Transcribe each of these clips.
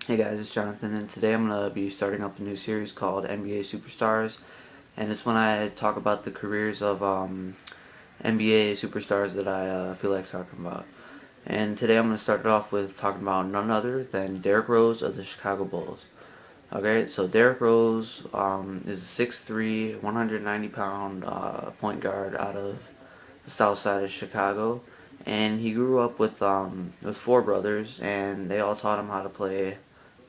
Hey guys, it's Jonathan, and today I'm going to be starting up a new series called NBA Superstars, and it's when I talk about the careers of NBA superstars that I feel like talking about. And today I'm going to start it off with talking about none other than Derrick Rose of the Chicago Bulls. Okay, so Derrick Rose is a 6'3", 190-pound point guard out of the south side of Chicago, and he grew up with four brothers, and they all taught him how to play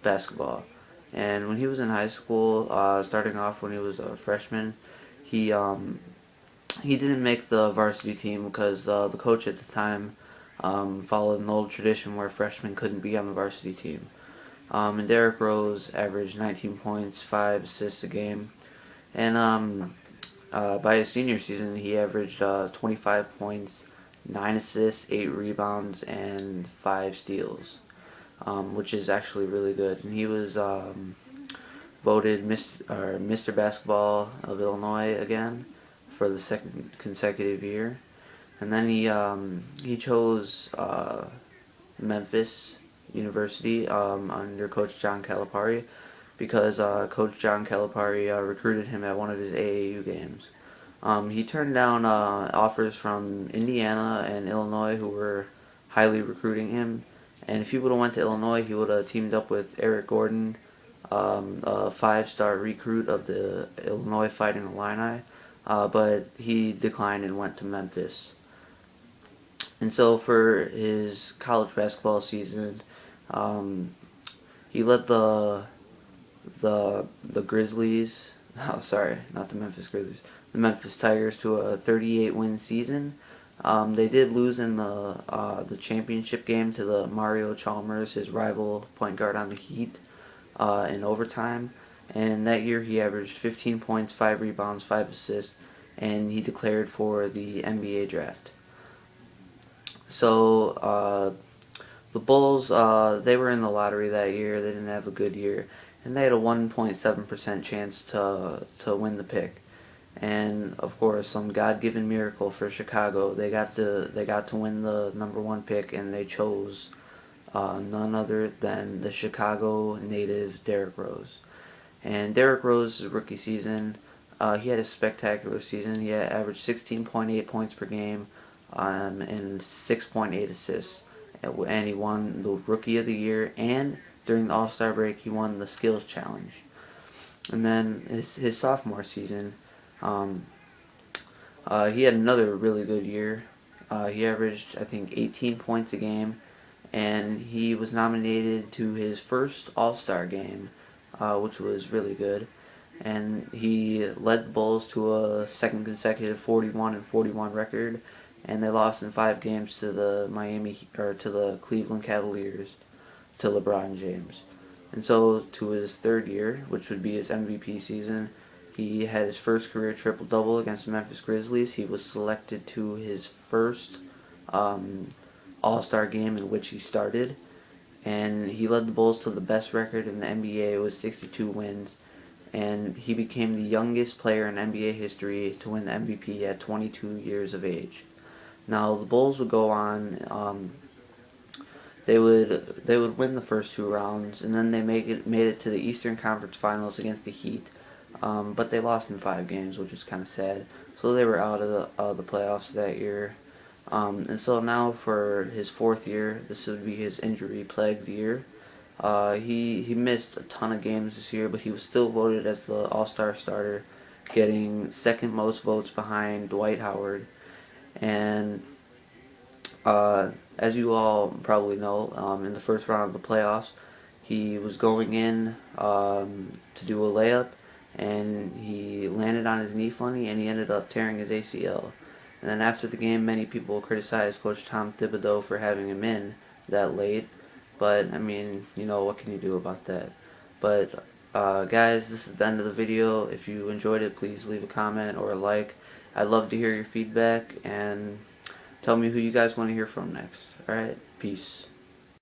basketball. And when he was in high school, starting off when he was a freshman, he um, he didn't make the varsity team because the coach at the time followed an old tradition where freshmen couldn't be on the varsity team. And Derrick Rose averaged 19 points, 5 assists a game, and by his senior season, he averaged 25 points, 9 assists, 8 rebounds, and 5 steals, which is actually really good. And he was voted Mr. Basketball of Illinois again for the second consecutive year. And then he chose Memphis University under Coach John Calipari because Coach John Calipari recruited him at one of his AAU games. He turned down offers from Indiana and Illinois, who were highly recruiting him. And if he would have went to Illinois, he would have teamed up with Eric Gordon, a five-star recruit of the Illinois Fighting Illini. But he declined and went to Memphis. And so for his college basketball season, um, he led the Grizzlies. Oh, sorry, not the Memphis Grizzlies. The Memphis Tigers to a 38-win season. They did lose in the championship game to the Mario Chalmers, his rival point guard on the Heat, in overtime. And that year he averaged 15 points, 5 rebounds, 5 assists, and he declared for the NBA draft. So the Bulls, they were in the lottery that year. They didn't have a good year, and they had a 1.7% chance to win the pick. And of course, some God-given miracle for Chicago. They got to win the number one pick, and they chose none other than the Chicago native Derrick Rose. And Derrick Rose's rookie season, he had a spectacular season. He had averaged 16.8 points per game and 6.8 assists. And he won the Rookie of the Year, and during the All-Star break, he won the Skills Challenge. And then his sophomore season, he had another really good year. He averaged, I think, 18 points a game, and he was nominated to his first All-Star game, which was really good. And he led the Bulls to a second consecutive 41-41 record, and they lost in 5 games to the Cleveland Cavaliers, to LeBron James. And so to his third year, which would be his MVP season, he had his first career triple-double against the Memphis Grizzlies. He was selected to his first All-Star game in which he started, and he led the Bulls to the best record in the NBA with 62 wins, and he became the youngest player in NBA history to win the MVP at 22 years of age. Now the Bulls would go on. They would win the first 2 rounds, and then they made it to the Eastern Conference Finals against the Heat, but they lost in 5 games, which was kind of sad. So they were out of the playoffs that year. And so now for his 4th year, this would be his injury-plagued year. He missed a ton of games this year, but he was still voted as the All-Star starter, getting second most votes behind Dwight Howard. And as you all probably know, in the first round of the playoffs, he was going in to do a layup, and he landed on his knee funny, and he ended up tearing his ACL. And then after the game, many people criticized Coach Tom Thibodeau for having him in that late. But, I mean, what can you do about that? But, guys, this is the end of the video. If you enjoyed it, please leave a comment or a like. I'd love to hear your feedback, and tell me who you guys want to hear from next. Alright, peace.